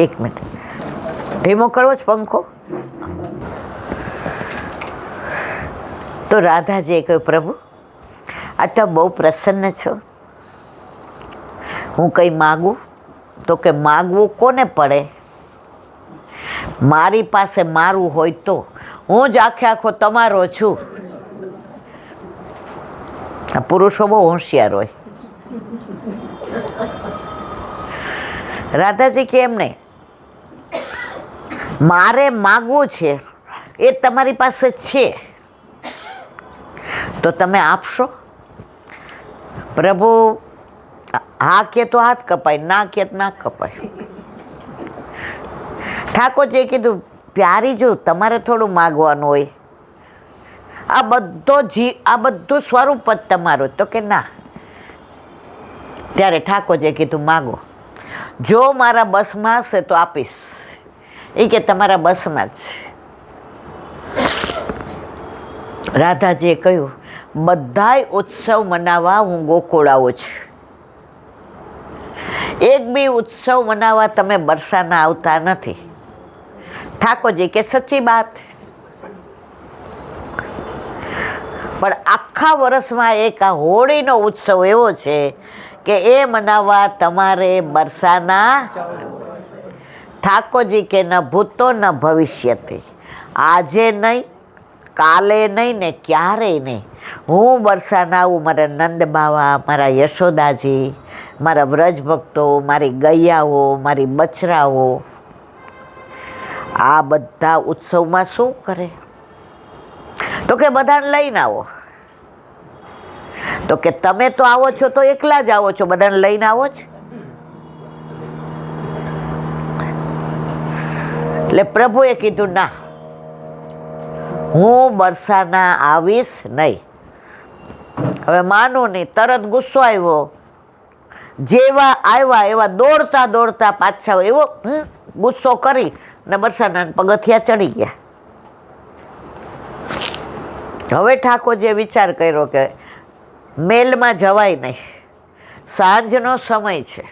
એક મિનિટ, ધીમો કરવો જ પંખો. તો રાધાજીએ કહ્યું, પ્રભુ આ તો બહુ પ્રસન્ન છો, હું કંઈ માગું? તો કે માગવું કોને પડે? મારી પાસે મારું હોય તો હું જ આખે આખો તમારો છું. આ પુરુષો બહુ હોશિયાર હોય. રાધાજી કે એમ નહીં, મારે માગવું છે એ તમારી પાસે છે તો તમે આપશો? પ્રભુ હા કે તો હાથ કપાય, ના કે ના કપાય. ઠાકોરજીએ કીધું, પ્યારી જો તમારે થોડું માગવાનું હોય, આ બધું સ્વરૂપ જ તમારું. તો કે ના. ત્યારે ઠાકોરજીએ કીધું, માગો, જો મારા બસમાં હશે તો આપીશ. એ કે તમારા બસમાં જ. રાધાજીએ કહ્યું, બધાય ઉત્સવ મનાવવા હું ગોકુળ આવું છું, એક બી ઉત્સવ મનાવવા તમે બરસાના આવતા નથી. ઠાકોરજી કે સચ્ચી બાત. પણ આખા વર્ષમાં એક આ હોળીનો ઉત્સવ એવો છે કે એ મનાવવા તમારે બરસાના. ઠાકોરજી કે ન ભૂતો ન ભવિષ્યથી, આજે નહીં, કાલે નહીં ને ક્યારેય નહીં. હું બરસાના આવું, મારા નંદ બાવા, મારા યશોદાજી, મારા વ્રજ ભક્તો, મારી ગૈયાઓ, મારી બછરાઓ, આ બધા ઉત્સવમાં શું કરે? તો કે બધાને લઈને આવો. તો કે તમે તો આવો છો તો એકલા જ આવો છો, બધાને લઈને આવો છો? એટલે પ્રભુએ કીધું, ના, હું બરસાના આવીશ નહીં. હવે માનો નહીં, તરત ગુસ્સો આવ્યો. જેવા આવ્યા એવા દોડતા દોડતા પાછા એવો ગુસ્સો કરી ને બરસાના પગથિયા ચડી ગયા. હવે ઠાકોરજીએ વિચાર કર્યો કે મેલમાં જવાય નહીં, સાંજનો સમય છે,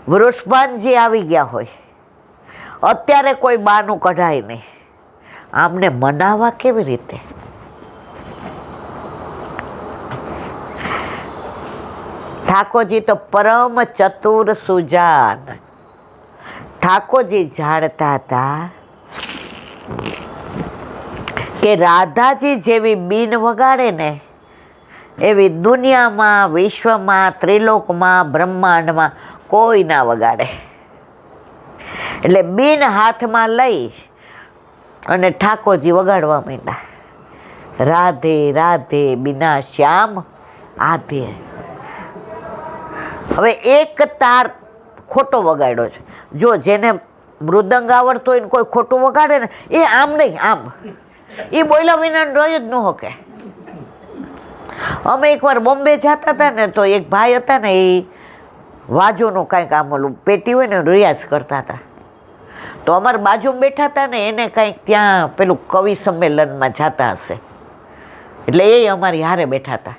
વૃષભાનજી આવી ગયા હોય, અત્યારે કોઈ બાનું કઢાય નહીં, આમને મનાવવા કેવી રીતે? ઠાકોરજી તો પરમ ચતુર સુજાન. ઠાકોરજી જાણતા હતા કે રાધાજી જેવી બીન વગાડે ને એવી દુનિયામાં, વિશ્વમાં, ત્રિલોકમાં, બ્રહ્માંડમાં કોઈ ના વગાડે. એટલે બીન હાથમાં લઈ અને ઠાકોરજી વગાડવા માંડ્યા, રાધે રાધે બીના શ્યામ આધે. હવે એક તાર ખોટો વગાડ્યો છે. જો જેને મૃદંગ આવડતો હોય ને કોઈ ખોટું વગાડે ને, એ આમ નહીં આમ, એ બોલ્યા વિના રહી જ ન શકે. અમે એકવાર બોમ્બે જતા હતા ને તો એક ભાઈ હતા ને, એ વાજોનું કાંઈક આમ ઓલું પેટી હોય ને રિયાઝ કરતા હતા. તો અમારા બાજુમાં બેઠા હતા ને, એને કાંઈક ત્યાં પેલું કવિ સંમેલનમાં જતા હશે, એટલે એ અમારી હારે બેઠા હતા.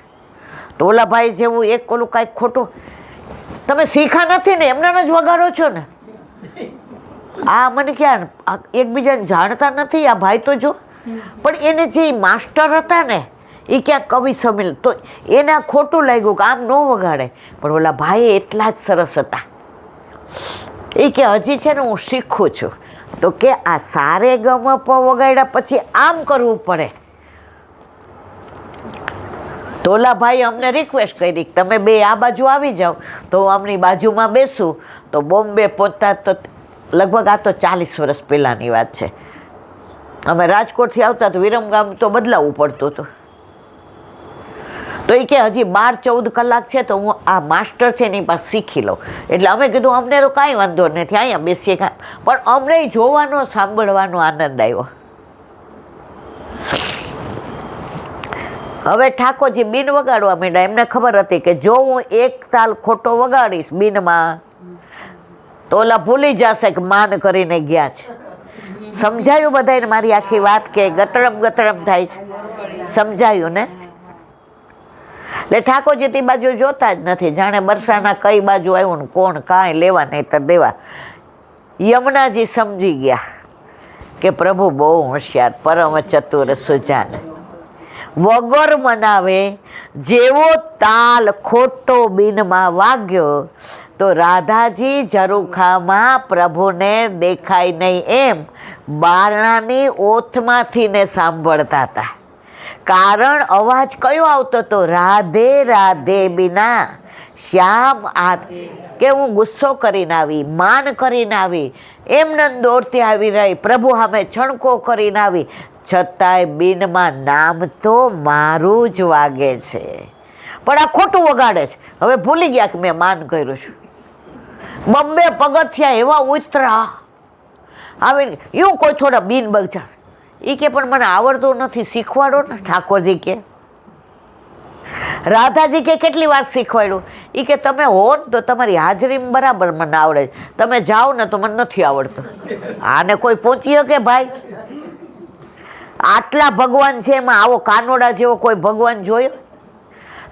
તો ઓલા ભાઈ જેવું એક ઓલું કાંઈક ખોટું, તમે શીખા નથી ને, એમના જ વગાડો છો ને. આ મને ક્યાં એકબીજાને જાણતા નથી આ ભાઈ તો જો. પણ એને જે માસ્ટર હતા ને, એ ક્યાં કવિ સંમેલન, તો એને આ ખોટું લાગ્યું કે આમ ન વગાડે. પણ ઓલા ભાઈ એટલા જ સરસ હતા. એ કે હજી છે ને હું શીખું છું. તો કે આ સારે ગમ પ વગાડ્યા પછી આમ કરવું પડે. તો ઓલા ભાઈ અમને રિક્વેસ્ટ કરી, તમે બે આ બાજુ આવી જાઓ તો આમની બાજુમાં બેસું. તો બોમ્બે પહોંચતા તો લગભગ આ તો 40 વર્ષ પહેલાંની વાત છે. અમે રાજકોટથી આવતા તો વિરમગામ તો બદલાવવું પડતું હતું. તો એ કે હજી 12-14 કલાક છે તો હું આ માસ્ટર છે એની પાસે શીખી લઉં. એટલે અમે કીધું અમને તો કાંઈ વાંધો નથી, અહીંયા બેસીએ. પણ અમને જોવાનો, સાંભળવાનો આનંદ આવ્યો. હવે ઠાકોરજી બીન વગાડવા માંડ્યા. એમને ખબર હતી કે જો હું એક તાલ ખોટો વગાડીશ બીનમાં તો ઓલા ભૂલી જશે કે માન કરીને ગયા છે. સમજાયું બધાને મારી આખી વાત કે ગતરમ ગતરમ થાય છે? સમજાયું ને? એટલે ઠાકોરજી તે બાજુ જોતા જ નથી, જાણે બરસાના કઈ બાજુ આવ્યું ને કોણ કાંઈ લેવા નહીં તો દેવા. યમુનાજી સમજી ગયા કે પ્રભુ બહુ હોશિયાર, પરમ ચતુર સુજાન. વગર મનાવે જેવો તાલ ખોટો બીનમાં વાગ્યો તો રાધાજી ઝરૂખામાં પ્રભુને દેખાય નહીં એમ બારણાની ઓથમાંથી ને સાંભળતા હતા. કારણ અવાજ કયો આવતો હતો? રાધે રાધે બિના શ્યામ આ, કે હું ગુસ્સો કરીને આવી, માન કરીને આવી, એમને દોડતી આવી રહી, પ્રભુ સામે છણકો કરીને આવી, છતાંય બિનમાં નામ તો મારું જ વાગે છે, પણ આ ખોટું વગાડે છે. હવે ભૂલી ગયા કે મેં માન કર્યું છે. બબ્બે પગથિયા એવા ઉતરા આવીને એવું કોઈ થોડા બીન બગજા એ કે પણ મને આવડતું નથી, શીખવાડો ને. ઠાકોરજી કે, રાધાજી કે કેટલી વાર શીખવાડ્યું? એ કે તમે હો ને તો તમારી હાજરીમાં બરાબર મને આવડે, તમે જાઓ ને તો મને નથી આવડતું. આને કોઈ પહોંચી શકે ભાઈ? આટલા ભગવાન છે, એમાં આવો કાનોડા જેવો કોઈ ભગવાન જોયો?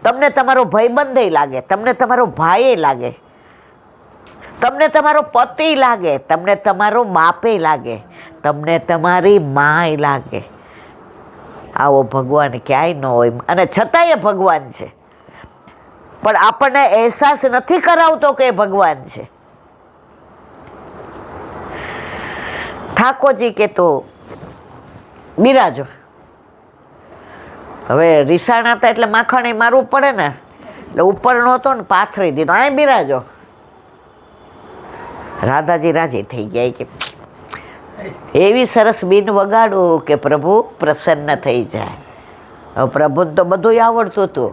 તમને તમારો ભાઈબંધ લાગે, તમને તમારો ભાઈ લાગે, તમને તમારો પતિ લાગે, તમને તમારો બાપે લાગે, તમને તમારી માય લાગે. આવો ભગવાન ક્યાંય ન હોય, અને છતાંય ભગવાન છે. પણ આપણને અહેસાસ નથી કરાવતો કે ભગવાન છે. ઠાકોરજી કે તો બિરાજો. હવે રીસાણા હતા એટલે માખણ મારવું પડે ને, એટલે ઉપર નહોતો ને પાથરી દીધો, અહીં બિરાજો. રાધાજી રાજી થઈ ગયા કે એવી સરસ બીન વગાડું કે પ્રભુ પ્રસન્ન થઈ જાય. હવે પ્રભુને તો બધું આવડતું હતું,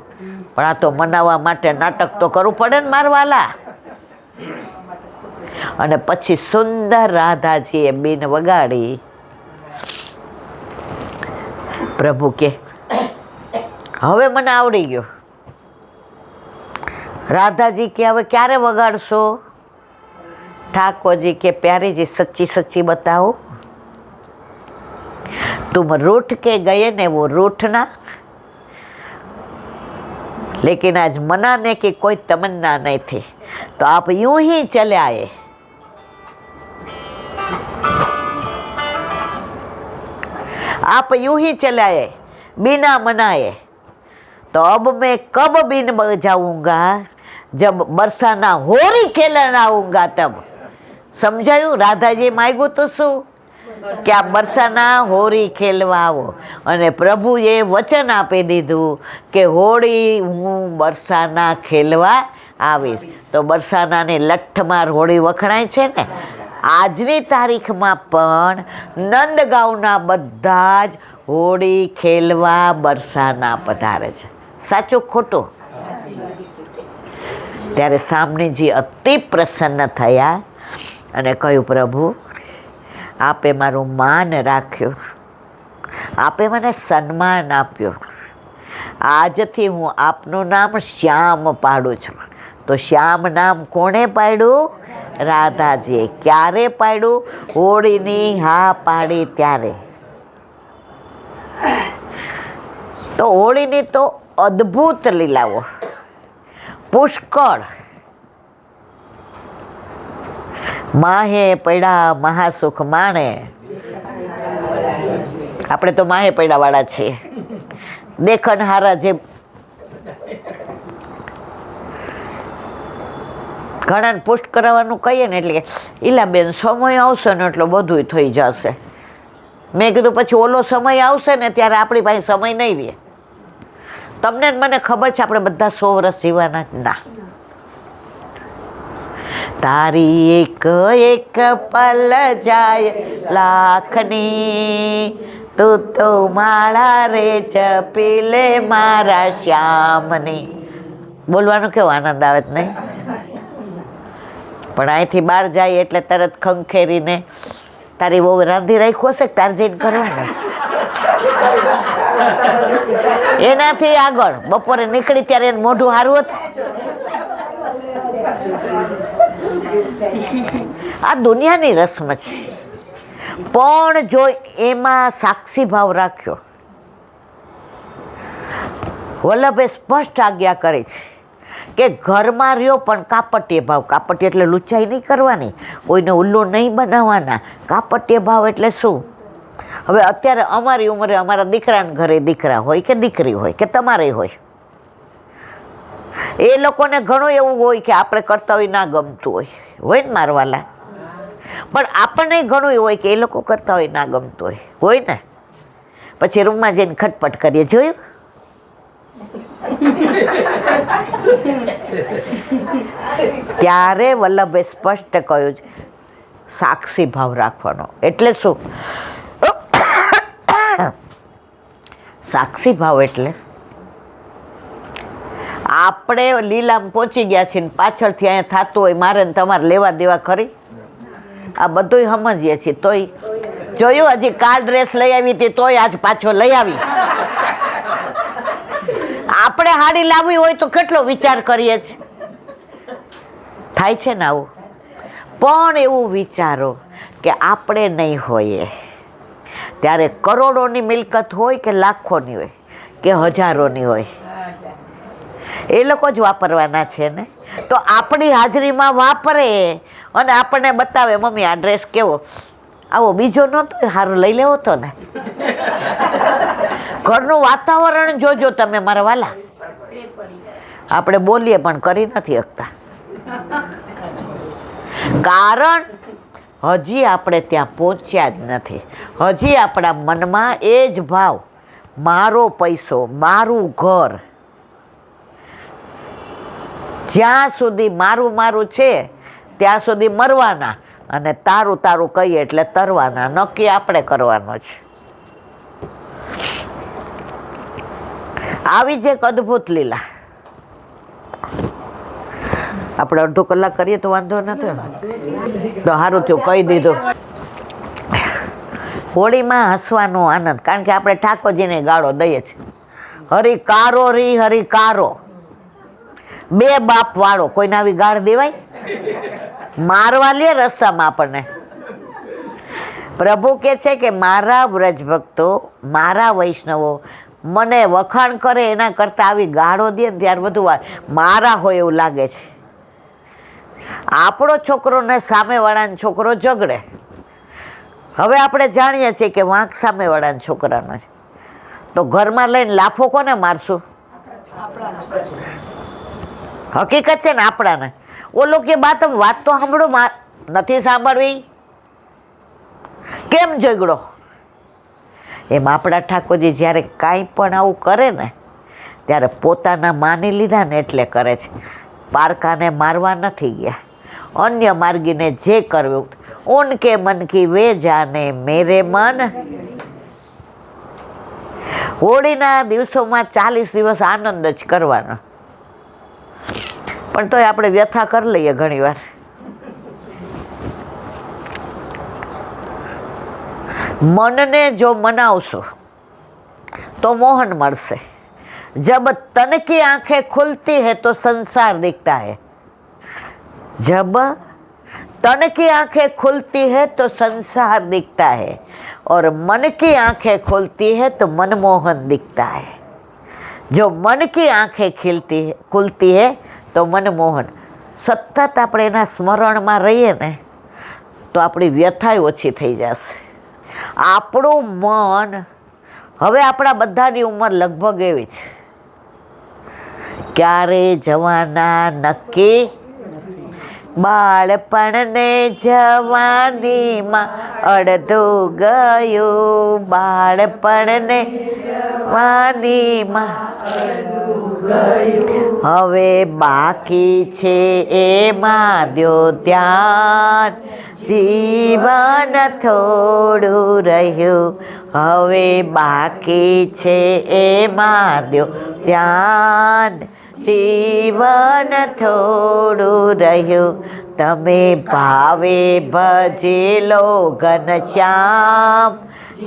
પણ આ તો મનાવવા માટે નાટક તો કરવું પડે ને મારવાલા. અને પછી સુંદર રાધાજીએ બીન વગાડી. પ્રભુ કે હવે મને આવડી ગયો. રાધાજી કે હવે ક્યારે વગાડશો? ठाकुर के प्यारे जी सच्ची सच्ची बताओ, तुम रूठ के गए ने वो रूठना, लेकिन आज मनाने की कोई तमन्ना नहीं थी, तो आप यूं ही चले आए। आप यूं ही चले आए बिना मनाए। तो अब मैं कब बिन बजाऊंगा? जब बरसाना होरी खेलन आऊंगा तब। समझायु? राधा जी मांगू तो शू कि आ बरसाना होरी खेलवा आवो, अने प्रभुए वचन आपी दीधुं कि होળી હું બરસાના ખેલવા આવીશ। તો બરસાનાની લઠ્ઠમાર હોળી વખણાય છે ને, આજની તારીખમાં પણ નંદગાંવના બધા જ હોળી ખેલવા બરસાના પધારે છે। સાચું ખોટું? ત્યારે સામણીજી અતિ પ્રસન્ન થયા અને કહ્યું, પ્રભુ આપે મારું માન રાખ્યું, આપે મને સન્માન આપ્યું, આજથી હું આપનું નામ શ્યામ પાડું છું। તો શ્યામ નામ કોણે પાડ્યું? રાધાજીએ। ક્યારે પાડ્યું? હોળીની હા પાડી ત્યારે। તો હોળીની તો અદ્ભુત લીલાઓ પુષ્કળ। માહે પડ્યા મહાસુખ માણે, આપણે તો માહે પડ્યા વાળા છીએ। દેખન હારા જે ઘણાને પુષ્ટ કરાવવાનું કહીએ ને એટલે ઈલા બેન સમય આવશે ને એટલે બધું થઈ જશે। મેં કીધું પછી ઓલો સમય આવશે ને ત્યારે આપણી પાસે સમય નહીં રહે। તમને મને ખબર છે આપણે બધા 100 વર્ષ જીવવાના જ ના। તારી એક એક પલ જાય લાખની, તું તો માળા રે જપી લે મારા શ્યામની। બોલવાનો કેવો આનંદ આવે જ નહીં? પણ અહીંથી બહાર જાય એટલે તરત ખંખેરીને તારી બહુ રાંધી રાખ્યો હશે તાર જઈને કરવાનું, એનાથી આગળ બપોરે નીકળી ત્યારે એનું મોઢું હારું હતું। આ દુનિયાની રસમ છે, પણ જો એમાં સાક્ષી ભાવ રાખ્યો વલ્લભે સ્પષ્ટ આજ્ઞા કરી છે કે ઘરમાં રહ્યો પણ કાપટ્ય ભાવ. કાપટ્ય એટલે લુચ્ચાઈ નહીં કરવાની, કોઈને ઉલ્લુ નહીં બનાવવાના. કાપટ્ય ભાવ એટલે શું? હવે અત્યારે અમારી ઉંમરે અમારા દીકરાના ઘરે દીકરા હોય કે દીકરી હોય કે તમારે હોય, એ લોકોને ઘણું એવું હોય કે આપણે કરતા હોય ના ગમતું હોય ને મારવાલા. પણ આપણને ઘણું એવું હોય કે એ લોકો કરતા હોય ના ગમતું હોય ને. પછી રૂમમાં જઈને ખટપટ કરીએ, જોયું? ત્યારે વલ્લભે સ્પષ્ટ કહ્યું છે સાક્ષી ભાવ રાખવાનો. એટલે શું? સાક્ષી ભાવ એટલે આપણે લીલામાં પહોંચી ગયા છીએ ને પાછળથી અહીંયા થતું હોય મારે ને તમારે લેવા દેવા ખરી, આ બધું સમજીએ છીએ. તોય જોયું, હજી કાલ ડ્રેસ લઈ આવી હતી તોય આજ પાછો લઈ આવી. આપણે હાડી લાવવી હોય તો કેટલો વિચાર કરીએ છીએ, થાય છે ને આવું. પણ એવું વિચારો કે આપણે નહીં હોઈએ ત્યારે કરોડોની મિલકત હોય કે લાખોની હોય કે હજારોની હોય, એ લોકો જ વાપરવાના છે ને. તો આપણી હાજરીમાં વાપરે અને આપણને બતાવે, મમ્મી આ ડ્રેસ કેવો, આવો બીજો નહોતો, સારું લઈ લેવો તો ને. ઘરનું વાતાવરણ જોજો તમે મારા વાલા. આપણે બોલીએ પણ કરી નથી શકતા, કારણ હજી આપણે ત્યાં પહોંચ્યા જ નથી. હજી આપણા મનમાં એ જ ભાવ, મારો પૈસો, મારું ઘર. જ્યાં સુધી મારું મારું છે ત્યાં સુધી મરવાના, અને તારું તારું કહીએ એટલે તરવાના. નક્કી આપણે કરવાનો છે. આવી જ એક અદ્ભુત લીલા. આપણે અડધો કલાક કરીએ તો વાંધો નથી, તો સારું થયું કહી દીધું. હોળીમાં હસવાનો આનંદ, કારણ કે આપણે ઠાકોરજીને ગાળો દઈએ છીએ. હરિકારો રી હરિકારો, બે બાપ વાળો, કોઈને આવી ગાળ દેવાય? મારવા લે રસ્તામાં આપણને. પ્રભુ કે છે કે મારા વ્રજ ભક્તો, મારા વૈષ્ણવો મને વખાણ કરે એના કરતાં આવી ગાળો દે ને ત્યારે બધું મારા હોય એવું લાગે છે. આપણો છોકરો ને સામેવાળાનો છોકરો ઝઘડે, હવે આપણે જાણીએ છીએ કે વાંક સામેવાળાના છોકરાનો, તો ઘરમાં લઈને લાફો કોને મારશું? હકીકત છે ને આપણાને. ઓલો કે બા તમે વાત તો સાંભળો, નથી સાંભળવી, કેમ ઝઘડો? એમ આપણા ઠાકોરજી જ્યારે કાંઈ પણ આવું કરે ને ત્યારે પોતાના માની લીધા ને એટલે કરે છે. પારકાને મારવા નથી ગયા, અન્ય માર્ગીને જે કરવું. ઉનકે મન કી વે જાને મેરે મન. હોળીના દિવસોમાં 40 દિવસ આનંદ જ કરવાનો, પણ તોય આપણે વ્યથા કરી લઈએ ઘણી વાર. મનને જો મનાવશો તો મોહન મળશે. जब तन की आंखें खुलती है तो संसार दिखता है. जब तन की आंखें खुलती है तो संसार दिखता है, और मन की आंखें खुलती है तो मनमोहन दिखता है. जो मन की आंखें खुलती है तो मनमोहन. સતત આપણે એના સ્મરણમાં રહીએ ને તો આપણી વ્યથાય ઓછી થઈ જશે. આપણું મન, હવે આપણા બધાની ઉંમર લગભગ એવી છે, ક્યારે જવાના નક્કી. બાળપણને જવાનીમાં અડધું ગયું, બાળપણને જવાનીમાં હવે બાકી છે એમાં દ્યો ધ્યાન. જીવન થોડું રહ્યું, હવે બાકી છે એમાં દ્યો ધ્યાન. જીવન થોડું રહ્યું, તમે ભાવે ભજી લો ઘનશ્યામ.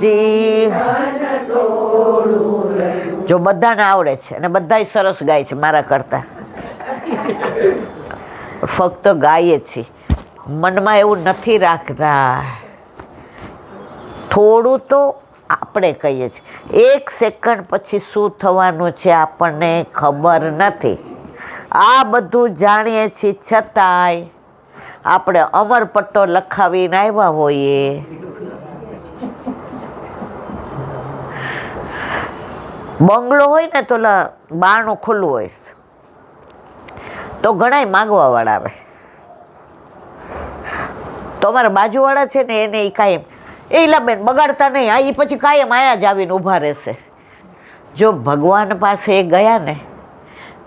જીવન થોડું રહ્યું. જો બધાને આવડે છે અને બધાય સરસ ગાય છે મારા કરતા, ફક્ત ગાઈએ છીએ, મનમાં એવું નથી રાખતા. થોડું તો આપણે કહીએ છીએ. 1 સેકન્ડ પછી શું થવાનું છે આપણને ખબર નથી. આ બધું જાણીએ છીએ છતાંય આપણે અમરપટ્ટો લખાવીને આવ્યા હોઈએ. બંગલો હોય ને તો બારણું ખુલ્લું હોય તો ઘણાય માગવાવાળા આવે. તો અમારા બાજુવાળા છે ને એને કાયમ એલા બેન બગાડતા નહીં, આ એ પછી કાયમ આયા જ આવીને ઊભા રહેશે. જો ભગવાન પાસે ગયા ને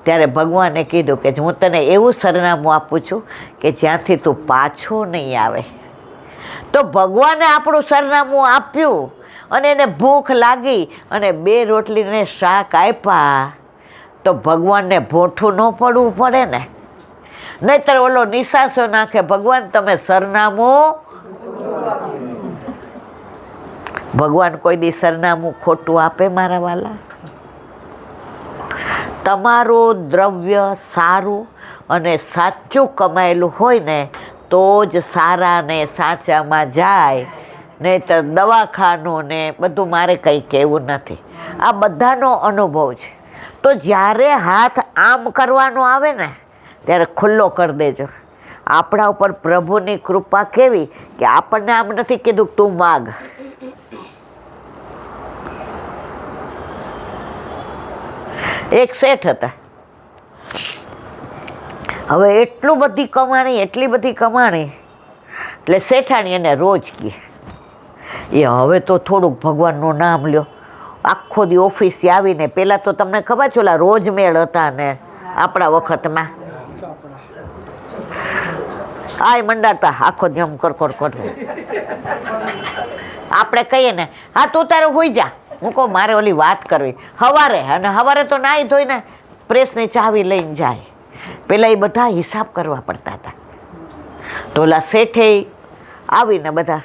ત્યારે ભગવાને કીધું કે હું તને એવું સરનામું આપું છું કે જ્યાંથી તું પાછો નહીં આવે. તો ભગવાને આપણું સરનામું આપ્યું અને એને ભૂખ લાગી અને 2 રોટલીને શાક આપ્યા તો ભગવાનને ભોઠું ન પડવું પડે ને. નહીંતર ઓલો નિશાસો નાખે, ભગવાન તમે સરનામું. ભગવાન કોઈ દી સરનામું ખોટું આપે મારા વાલા? તમારું દ્રવ્ય સારું અને સાચું કમાયેલું હોય ને તો જ સારા ને સાચામાં જાય, નહીંતર દવાખાનું ને બધું મારે કંઈ કહેવું નથી. આ બધાનો અનુભવ છે. તો જ્યારે હાથ આમ કરવાનો આવે ને ત્યારે ખુલ્લો કરી દેજો. આપણા ઉપર પ્રભુની કૃપા કેવી કે આપણને આમ નથી કીધું તું માગ. એક શેઠ હતા, હવે એટલી બધી કમાણી એટલે શેઠાણી એને રોજ કહે એ હવે તો થોડુંક ભગવાનનું નામ લ્યો. આખો દી ઓફિસે આવીને, પહેલાં તો તમને ખબર છે ઓલા રોજ મેળ હતા ને આપણા વખતમાં આય મંડાતા આખો દી આમ કર. આપણે કહીએ ને હા તું તારે હોઈ જા, હું કહું મારે ઓલી વાત કરવી સવારે તો નાહી ધોઈને પ્રેસની ચાવી લઈને જાય. પેલા એ બધા હિસાબ કરવા પડતા હતા. તો ઓલા શેઠે આવીને બધા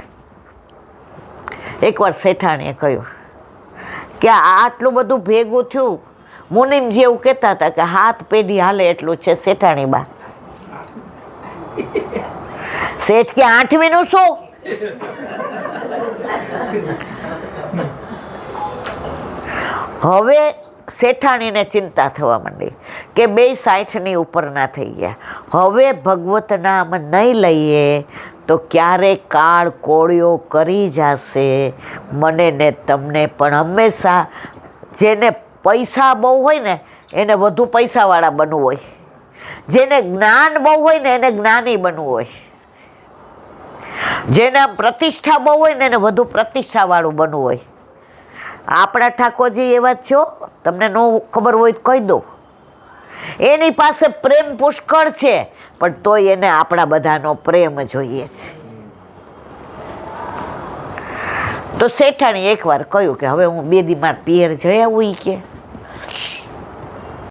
એકવાર શેઠાણીએ કહ્યું કે આટલું બધું ભેગું થયું. મુનિમજી એવું કહેતા હતા કે હાથ પેઢી હાલે એટલું છે શેઠાણી બા. શેઠ કે 8મીનું શું? હવે શેઠાણીને ચિંતા થવા માંડી કે 60ની ઉપરના થઈ ગયા. હવે ભગવત નામ નહીં લઈએ તો ક્યારેક કાળ કોળિયો કરી જશે મને ને તમને. પણ હંમેશા જેને પૈસા બહુ હોય ને એને વધુ પૈસાવાળા બનવું હોય, જેને જ્ઞાન બહુ હોય ને એને જ્ઞાની બનવું હોય, જેને પ્રતિષ્ઠા બહુ હોય ને એને વધુ પ્રતિષ્ઠાવાળું બનવું હોય. આપણા ઠાકોરજી એવા જ છો, તમને ન ખબર હોય તો કહી દો. એની પાસે પ્રેમ પુષ્કળ છે પણ તોય એને આપણા બધાનો પ્રેમ જોઈએ છે. તો શેઠાણી એકવાર કહ્યું કે હવે હું 2 દી માર પિયર જઈ આવું. એ કે